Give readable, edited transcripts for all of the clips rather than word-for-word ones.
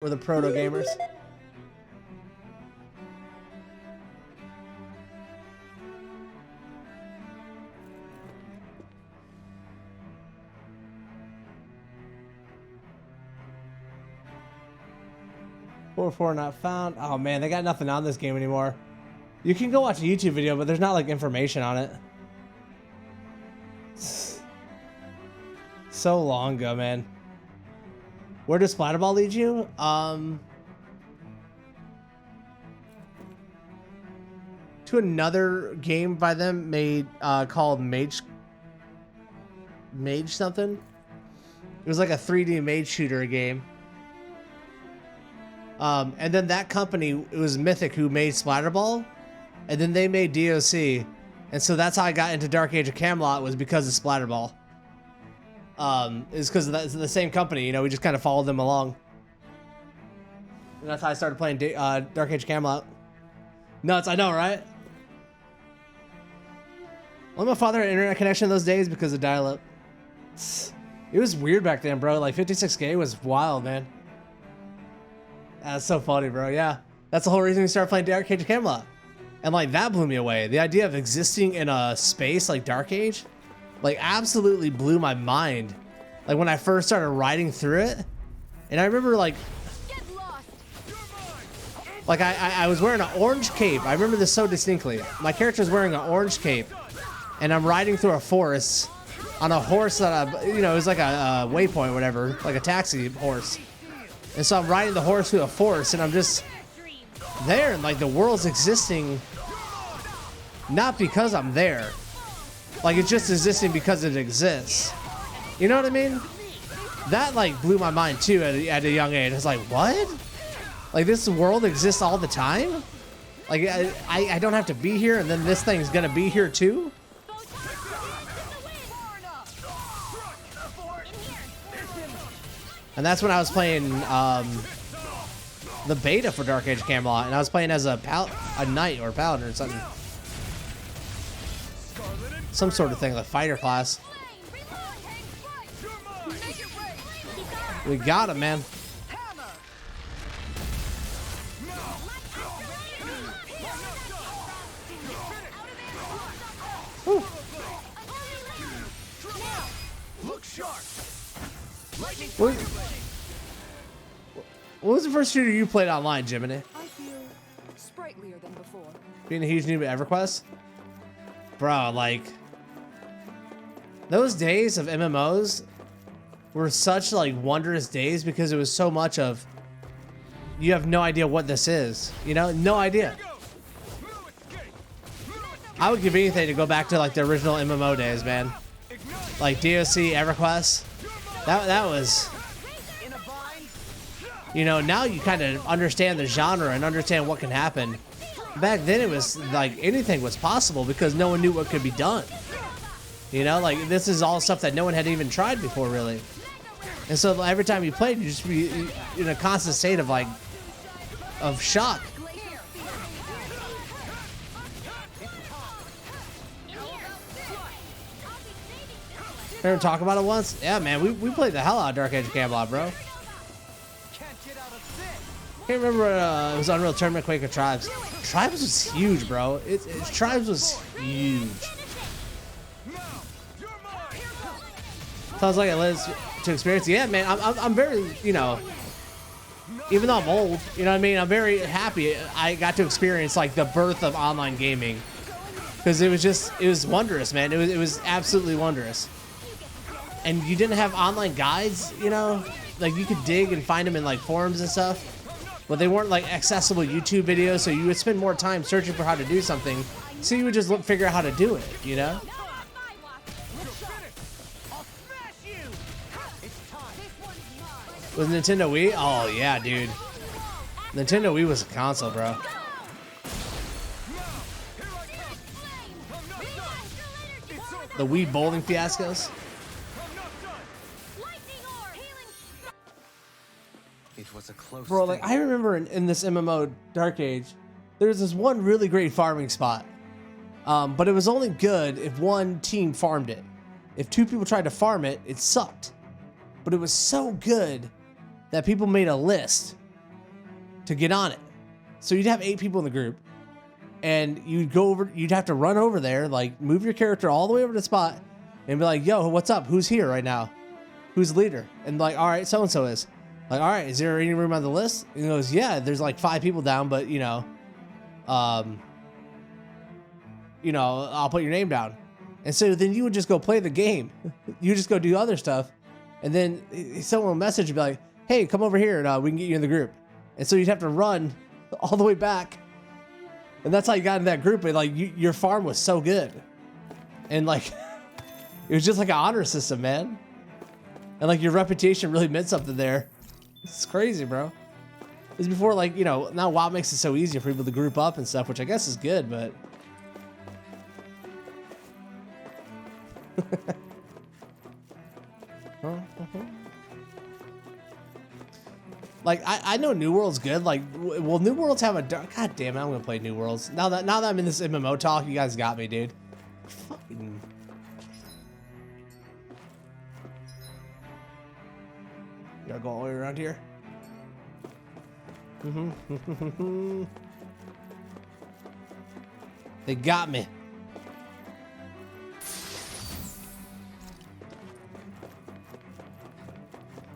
We're the proto gamers. Four not found. Oh man, they got nothing on this game anymore. You can go watch a YouTube video, but there's not like information on it. So long ago, man. Where does Splatterball lead you? To another game by them made called Mage something. It was like a 3D mage shooter game. And then that company, it was Mythic who made Splatterball, and then they made DOC, and so that's how I got into Dark Age of Camelot, was because of Splatterball. Is because of the same company, you know, we just kind of followed them along. And that's how I started playing Dark Age of Camelot. Nuts, I know, right? Only my father had internet connection those days because of dial-up. It was weird back then, bro. Like 56K was wild, man. That's so funny, bro. Yeah, that's the whole reason we started playing Dark Age of Camelot. And like that blew me away. The idea of existing in a space like Dark Age, like absolutely blew my mind. Like when I first started riding through it, and I remember like I was wearing an orange cape. I remember this so distinctly. My character was wearing an orange cape, and I'm riding through a forest on a horse that it was like a waypoint, whatever, like a taxi horse. And so I'm riding the horse through a forest, and I'm just there, and like the world's existing not because I'm there. Like it's just existing because it exists. You know what I mean? That like blew my mind too at a young age. It's like, what? Like this world exists all the time? Like I don't have to be here, and then this thing's gonna be here too? And that's when I was playing the beta for Dark Age of Camelot, and I was playing as a knight or paladin or something. Some sort of thing, like fighter class. We got him, man. Whew. What was the first shooter you played online, Jiminy? I feel sprightlier than before. Being a huge noob at EverQuest? Bro, like those days of MMOs were such like wondrous days because it was so much of you have no idea what this is, you know? No idea. I would give anything to go back to like the original MMO days, man. Like DOC, EverQuest. That was, you know, now you kind of understand the genre and understand what can happen. Back then it was like anything was possible because no one knew what could be done. You know, like this is all stuff that no one had even tried before, really. And so every time you played, you just be in a constant state of like, of shock. Remember talking about it once? Yeah, man, we played the hell out of Dark Age of Camelot, bro. Can't remember it was Unreal Tournament, Quake, or Tribes. Tribes was huge, bro. Tribes was huge. Sounds like it lives to experience. Yeah, man, I'm very, you know, even though I'm old, you know what I mean? I'm very happy I got to experience like the birth of online gaming, because it was wondrous, man. It was absolutely wondrous. And you didn't have online guides, you know, like you could dig and find them in like forums and stuff, but they weren't like accessible YouTube videos, so you would spend more time searching for how to do something, so you would just figure out how to do it, you know? Was Nintendo Wii? Oh yeah, dude. Nintendo Wii was a console, bro. The Wii bowling fiascos. It was a close Bro, like I remember in this MMO Dark Age, there's this one really great farming spot. But it was only good if one team farmed it. If two people tried to farm it, it sucked. But it was so good that people made a list to get on it. So you'd have 8 people in the group, and you'd go over. You'd have to run over there, like move your character all the way over to the spot, and be like, "Yo, what's up? Who's here right now? Who's the leader?" And like, "All right, so and so is." Like, "All right, is there any room on the list?" And he goes, "Yeah, there's like 5 people down, but I'll put your name down." And so then you would just go play the game. You just go do other stuff, and then someone will message you, be like, "Hey, come over here, and we can get you in the group." And so you'd have to run all the way back, and that's how you got in that group. And like, your farm was so good, and like, it was just like an honor system, man. And like, your reputation really meant something there. It's crazy, bro. It's before, like, now WoW makes it so easy for people to group up and stuff, which I guess is good, but like, I know New World's good. Like, will New Worlds have a dark? God damn it, I'm gonna play New Worlds. Now that I'm in this MMO talk, you guys got me, dude. Fucking. You gotta go all the way around here. They got me.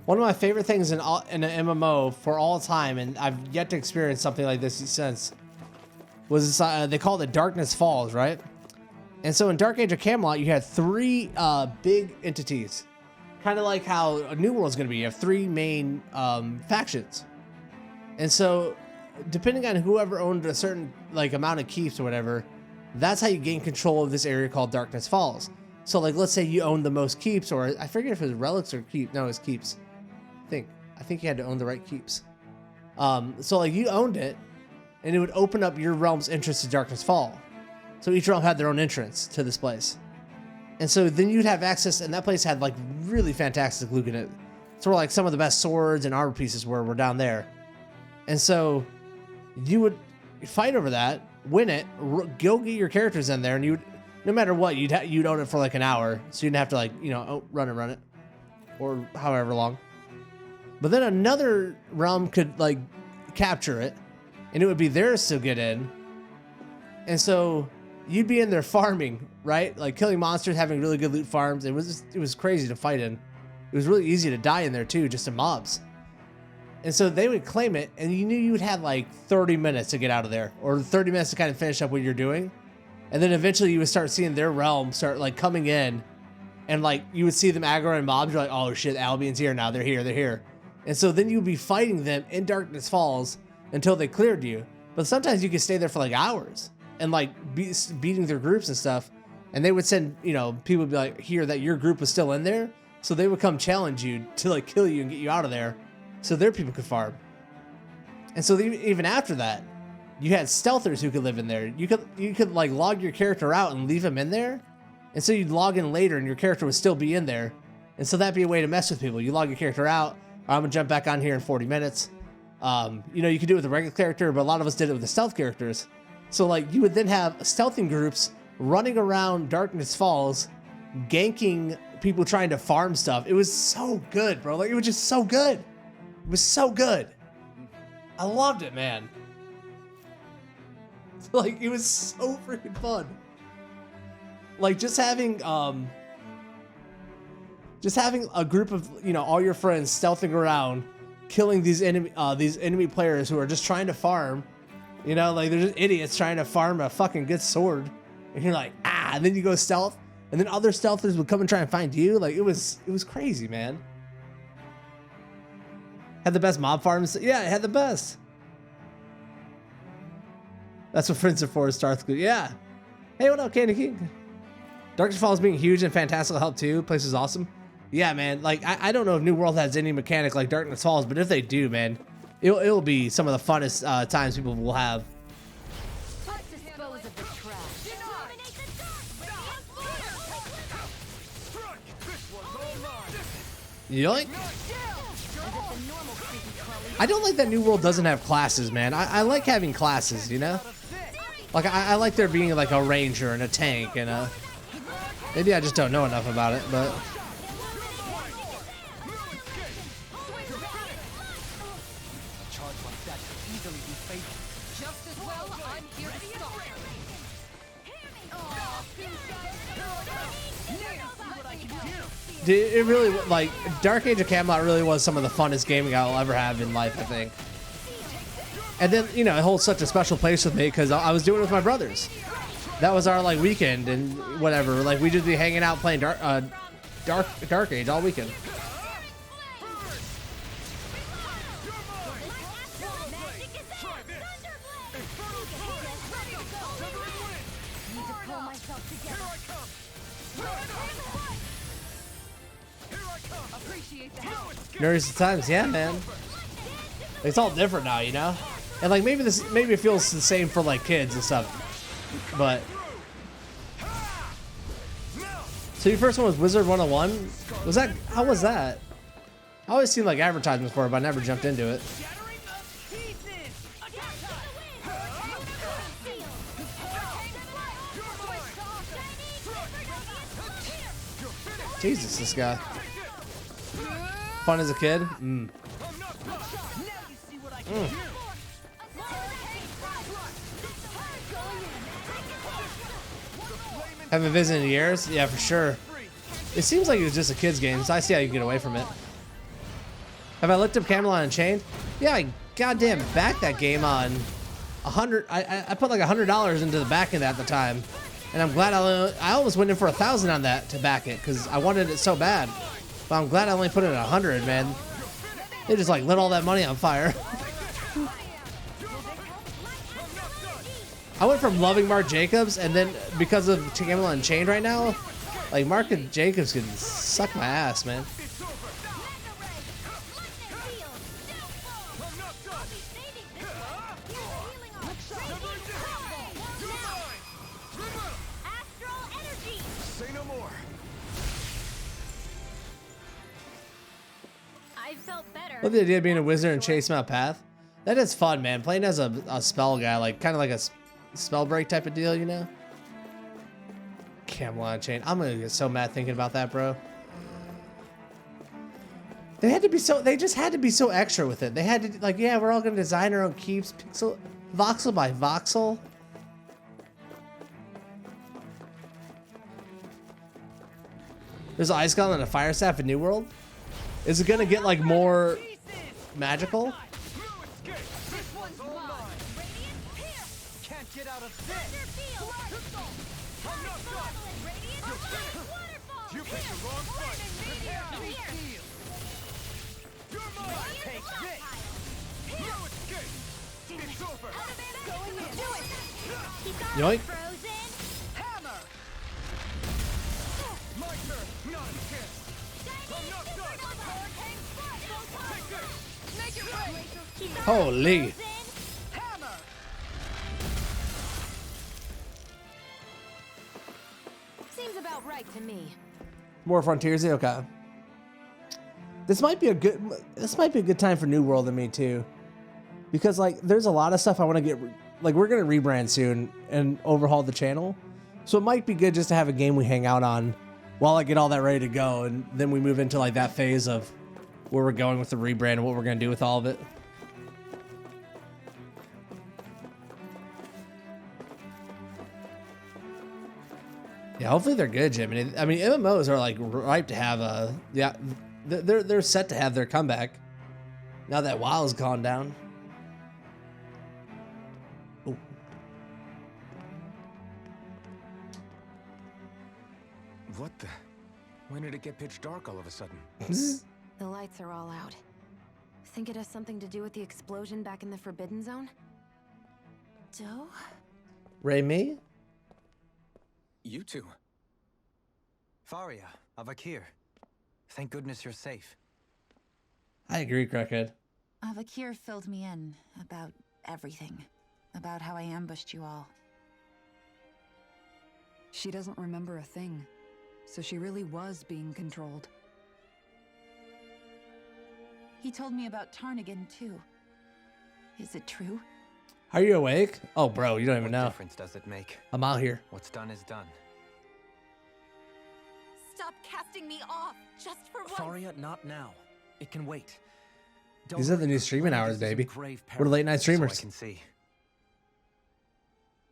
One of my favorite things in an MMO for all time, and I've yet to experience something like this since, was they call it Darkness Falls, right? And so in Dark Age of Camelot, you had 3 big entities, kind of like how New World's going to be. You have 3 main factions, and so depending on whoever owned a certain like amount of keeps or whatever, that's how you gain control of this area called Darkness Falls. So like, let's say you own the most keeps, or I forget if it was relics or keep. No, it was keeps. I think you had to own the right keeps. So like, you owned it, and it would open up your realm's entrance to Darkness Fall. So each realm had their own entrance to this place. And so then you'd have access, and that place had like really fantastic loot in it. So like, some of the best swords and armor pieces were down there. And so you would fight over that, win it, go get your characters in there, and you would, no matter what, you'd own it for like an hour. So you didn't have to like, run it, or however long. But then another realm could like capture it, and it would be theirs to get in. And so you'd be in there farming, right? Like killing monsters, having really good loot farms. It was crazy to fight in. It was really easy to die in there too, just in mobs. And so they would claim it, and you knew you would have like 30 minutes to get out of there, or 30 minutes to kind of finish up what you're doing. And then eventually you would start seeing their realm start like coming in, and like you would see them aggroing mobs. You're like, "Oh shit, Albion's here now. They're here. And so then you'd be fighting them in Darkness Falls until they cleared you. But sometimes you could stay there for like hours and like beating their groups and stuff. And they would send, people would be like, "Here, that your group was still in there." So they would come challenge you to like kill you and get you out of there, so their people could farm. And so even after that, you had stealthers who could live in there. You could like log your character out and leave him in there. And so you'd log in later and your character would still be in there. And so that'd be a way to mess with people. You log your character out. I'm gonna jump back on here in 40 minutes. You could do it with a regular character, but a lot of us did it with the stealth characters. So like, you would then have stealthing groups running around Darkness Falls, ganking people trying to farm stuff. It was so good, bro. Like, it was just so good. It was so good. I loved it, man. Like, it was so freaking fun. Like, just having a group of, all your friends stealthing around, killing these enemy players who are just trying to farm. Like, they're just idiots trying to farm a fucking good sword. And you're like, and then you go stealth, and then other stealthers would come and try and find you. Like, it was crazy, man. Had the best mob farms. Yeah, it had the best. That's what friends are for, Starth. Yeah. Hey, what up, Candy King? Darkness Falls being huge and fantastic help too. Place is awesome. Yeah, man. Like, I don't know if New World has any mechanic like Darkness Falls, but if they do, man, it'll be some of the funnest times people will have. Yoink. I don't like that New World doesn't have classes, man. I like having classes, Like, I like there being like a ranger and a tank and a... Maybe I just don't know enough about it, but... like that could easily be fatal. Just as well, I'm here to stop. Dude, it really, like, Dark Age of Camelot really was some of the funnest gaming I'll ever have in life, I think. And then, you know, it holds such a special place with me because I was doing it with my brothers. That was our, like, weekend and whatever. Like, we'd just be hanging out playing Dark Age all weekend. Nerds times, yeah, man. It's all different now, you know? And like maybe it feels the same for like kids and stuff. But so your first one was Wizard 101? Was that, how was that? I always seen like advertisements for it, but I never jumped into it. Jesus, this guy. Fun as a kid? Haven't visited in years? Yeah, for sure. It seems like it was just a kid's game, so I see how you can get away from it. Have I looked up Camelot Unchained? Yeah, I goddamn backed that game on 100. I put like $100 into the backing at the time, and I'm glad I almost went in for 1,000 on that to back it because I wanted it so bad. But I'm glad I only put in 100, man. They just like lit all that money on fire. I went from loving Mark Jacobs, and then because of Camelot Unchained right now, like Mark and Jacobs can suck my ass, man. Love the idea of being a wizard and chasing out path. That is fun, man. Playing as a spell guy, like kind of like a spell break type of deal, you know? Camelot Unchained. I'm gonna get so mad thinking about that, bro. They had to be so. They just had to be so extra with it. They had to like, yeah, we're all gonna design our own keeps. Voxel by voxel. There's an ice golem and a fire staff in New World. Is it gonna get like more magical? Yoink. Holy. Seems about right to me. More Frontiers, okay. This might be a good time for New World and me too. Because like there's a lot of stuff I want to get, like we're gonna rebrand soon and overhaul the channel. So it might be good just to have a game we hang out on while I get all that ready to go, and then we move into like that phase of where we're going with the rebrand and what we're gonna do with all of it. Yeah, hopefully they're good, Jim. I mean, MMOs are like ripe to have a, yeah, they're set to have their comeback now that WoW's gone down. Ooh. What the? When did it get pitch dark all of a sudden? The lights are all out. Think it has something to do with the explosion back in the Forbidden Zone? Doe? Ray me? You two. Faria, Avakir. Thank goodness you're safe. I agree, Crackhead. Avakir filled me in about everything. About how I ambushed you all. She doesn't remember a thing, so she really was being controlled. He told me about Tarnigan too. Is it true? Are you awake? Oh, bro, you don't even What know. difference does it make? I'm out here. What's done is done. Stop casting me off, just for once. Faria, not now. It can wait. These are the new streaming hours, baby. We're late night So I streamers. can see.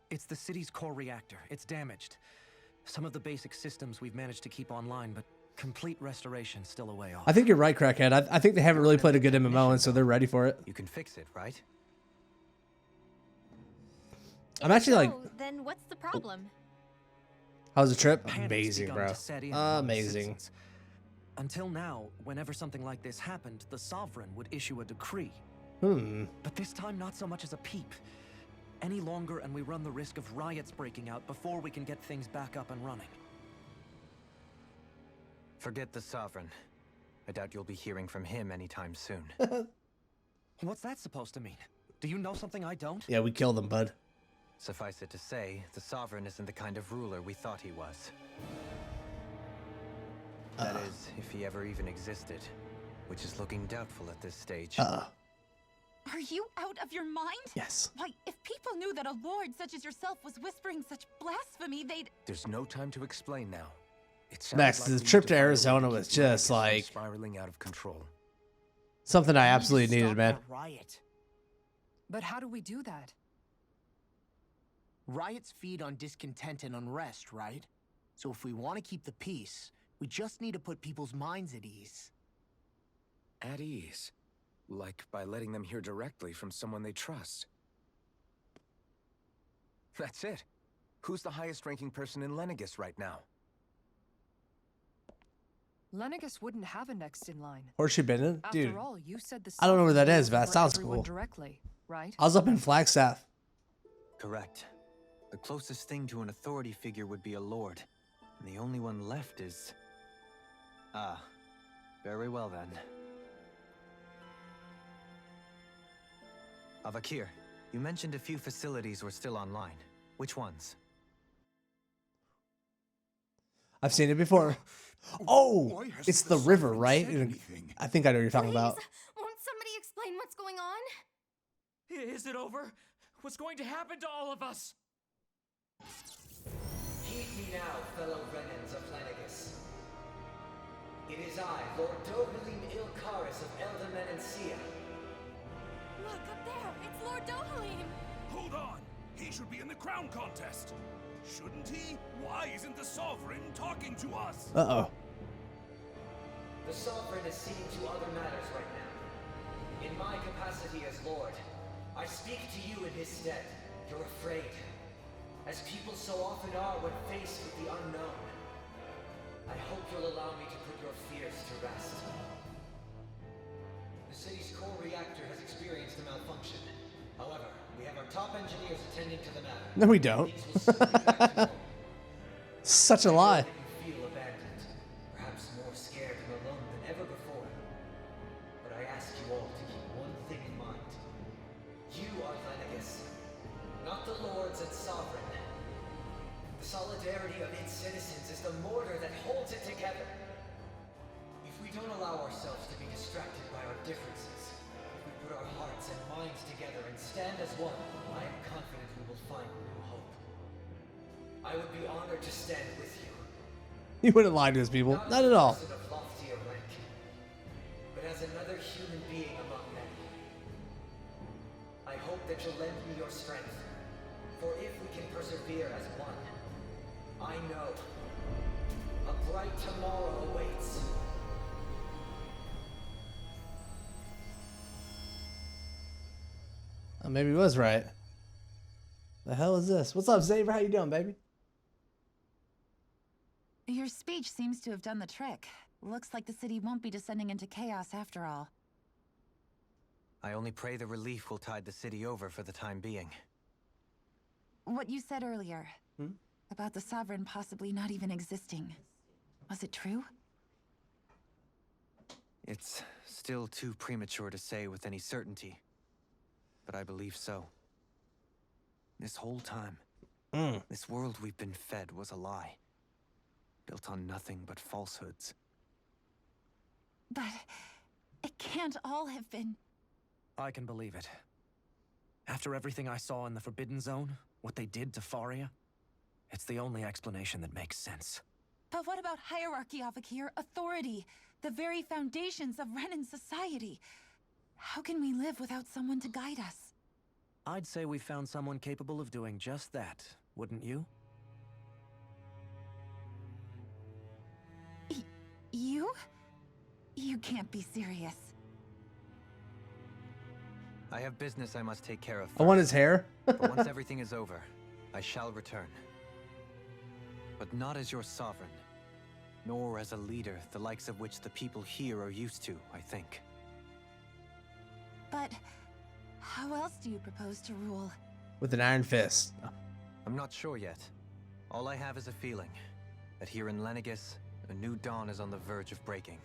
It's the city's core reactor. It's damaged. Some of the basic systems we've managed to keep online, but complete restoration's still a way off. I think you're right, Crackhead. I think they haven't really played a good MMO, and so they're ready for it. You can fix it, right? I'm actually like, So, then what's the problem? how's the trip? Panic's Amazing, begun bro. to set in among the Amazing. citizens. Until now, whenever something like this happened, the Sovereign would issue a decree. But this time, not so much as a peep. Any longer, and we run the risk of riots breaking out before we can get things back up and running. Forget the Sovereign. I doubt you'll be hearing from him anytime soon. What's that supposed to mean? Do you know something I don't? Yeah, we killed them, bud. Suffice it to say, the Sovereign isn't the kind of ruler we thought he was. That is, if he ever even existed, which is looking doubtful at this stage. Are you out of your mind? Yes. Why, if people knew that a lord such as yourself was whispering such blasphemy, they'd... There's no time to explain now. Max, the trip to Arizona was just like spiraling out of control. something I We need to absolutely needed, stop man. that riot. But how do we do that? Riots feed on discontent and unrest, right? So if we want to keep the peace, we just need to put people's minds at ease. At ease? Like by letting them hear directly from someone they trust. That's it. Who's the highest ranking person in Lenegis right now? Lenegis wouldn't have a next in line. Horseshoe Bennett? Dude, After all, you said the I don't know where that Sovereign is, but that for sounds everyone cool. Directly, right? I was up in Flagstaff. Correct. The closest thing to an authority figure would be a lord. And the only one left is... Ah. Very well then. Avakir, you mentioned a few facilities were still online. Which ones? I've seen it before. Oh, it's the river, right? I think I know what you're talking about. Won't somebody explain what's going on? Is it over? What's going to happen to all of us? Heed me now, fellow Renans of Lenegis. It is I, Lord Dohalim Ilkaris of Eldaman and Sia. Look up there! It's Lord Dohalim! Hold on! He should be in the crown contest! Shouldn't he? Why isn't the Sovereign talking to us? Uh-oh. The Sovereign is seeing to other matters right now. In my capacity as Lord, I speak to you in his stead. You're afraid, as people so often are when faced with the unknown. I hope you'll allow me to put your fears to rest. The city's core reactor has experienced a malfunction. However, we have our top engineers attending to the matter. No, we don't. Things will soon be back to normal. Such a lie. You feel abandoned, perhaps more scared and alone than ever before. But I ask you all to keep one thing in mind. You are Lenegis, not the lords and sovereign. The solidarity of its citizens is the mortar that holds it together. If we don't allow ourselves to be distracted by our differences, if we put our hearts and minds together and stand as one, I am confident we will find new hope. I would be honored to stand with you. You wouldn't lie to his people. Not at all. As a person of loftier rank, but as another human being among many. I hope that you'll lend me your strength, for if we can persevere as one, I know a bright tomorrow awaits. Oh, maybe he was right. The hell is this? What's up, Xavier? How you doing, baby? Your speech seems to have done the trick. Looks like the city won't be descending into chaos after all. I only pray the relief will tide the city over for the time being. What you said earlier, about the Sovereign possibly not even existing. Was it true? It's still too premature to say with any certainty, but I believe so. This whole time, this world we've been fed was a lie, built on nothing but falsehoods. But it can't all have been... I can believe it. After everything I saw in the Forbidden Zone, what they did to Faria, it's the only explanation that makes sense. But what about hierarchy, Avakir? Authority, the very foundations of Renan society. How can we live without someone to guide us? I'd say we found someone capable of doing just that, wouldn't you? You? You can't be serious. I have business I must take care of I want first. his hair. But once everything is over, I shall return. But not as your sovereign, nor as a leader the likes of which the people here are used to, I think. But how else do you propose to rule? With an iron fist. I'm not sure yet. All I have is a feeling that here in Lenegis, a new dawn is on the verge of breaking.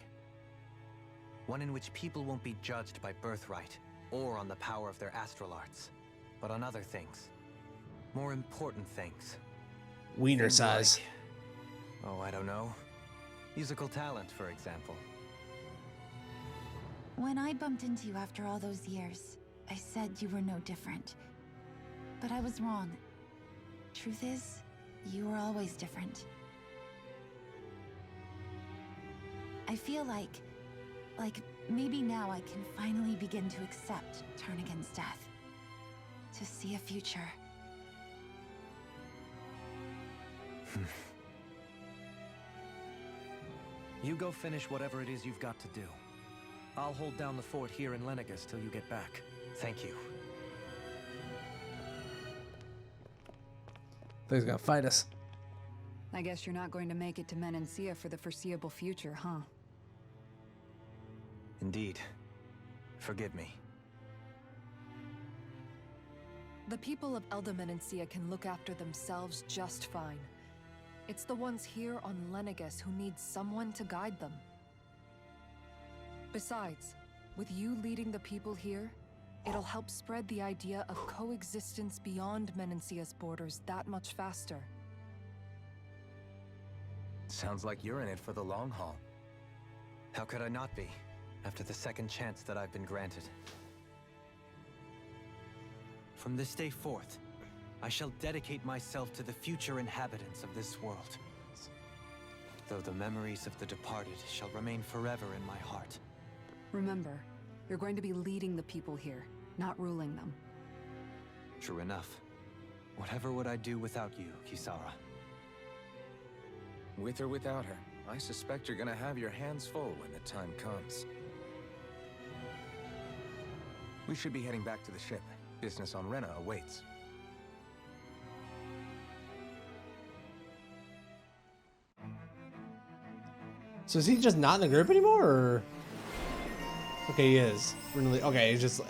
One in which people won't be judged by birthright or on the power of their astral arts, but on other things. More important things. Wiener Things size. like, oh, I don't know. Musical talent, for example. When I bumped into you after all those years, I said you were no different. But I was wrong. Truth is, you were always different. I feel like maybe now I can finally begin to accept Drnke's death. To see a future. You go finish whatever it is you've got to do. I'll hold down the fort here in Lenegis till you get back. Thank you. He's gonna fight us. I guess you're not going to make it to Menancia for the foreseeable future, huh? Indeed. Forgive me. The people of Elder Menancia can look after themselves just fine. It's the ones here on Lenegis who need someone to guide them. Besides, with you leading the people here, it'll help spread the idea of coexistence beyond Menancia's borders that much faster. Sounds like you're in it for the long haul. How could I not be, after the second chance that I've been granted? From this day forth, I shall dedicate myself to the future inhabitants of this world. Though the memories of the departed shall remain forever in my heart. Remember, you're going to be leading the people here, not ruling them. True enough. Whatever would I do without you, Kisara? With or without her, I suspect you're gonna have your hands full when the time comes. We should be heading back to the ship. Business on Rena awaits. So is he just not in the group anymore, or? Okay, he is. Really? Okay, he's just.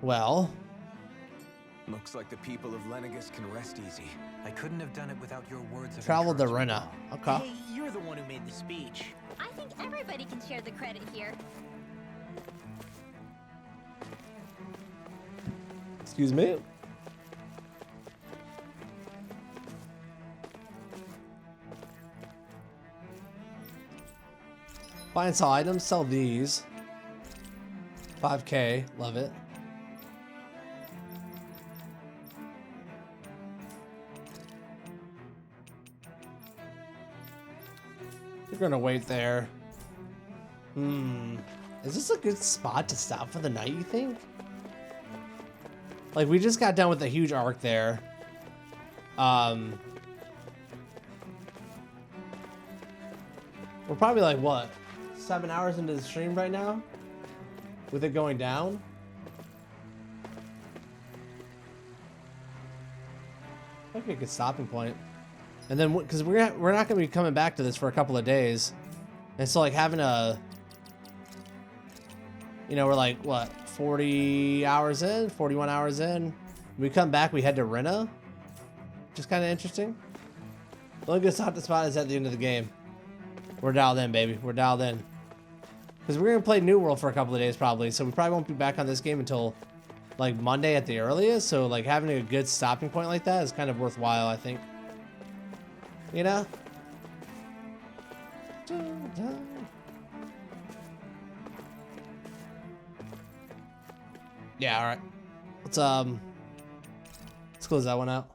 Well. Looks like the people of Lenegis can rest easy. I couldn't have done it without your words of Traveled to encouragement. Rena. Okay. Hey, you're the one who made the speech. I think everybody can share the credit here. Excuse me. Buy and sell items, sell these. 5K, love it. We're gonna wait there. Is this a good spot to stop for the night, you think? Like, we just got done with a huge arc there. We're probably like, what? 7 hours into the stream right now? With it going down? Okay, good stopping point. And then, because we're not going to be coming back to this for a couple of days. And so, like, having a... You know, we're like, what? 40 hours in? 41 hours in? When we come back, we head to Rena. Which is kind of interesting. The only good stop the spot is at the end of the game. We're dialed in, baby. We're dialed in. Because we're going to play New World for a couple of days, probably. So we probably won't be back on this game until, like, Monday at the earliest. So, like, having a good stopping point like that is kind of worthwhile, I think. You know? Yeah, alright. Let's close that one out.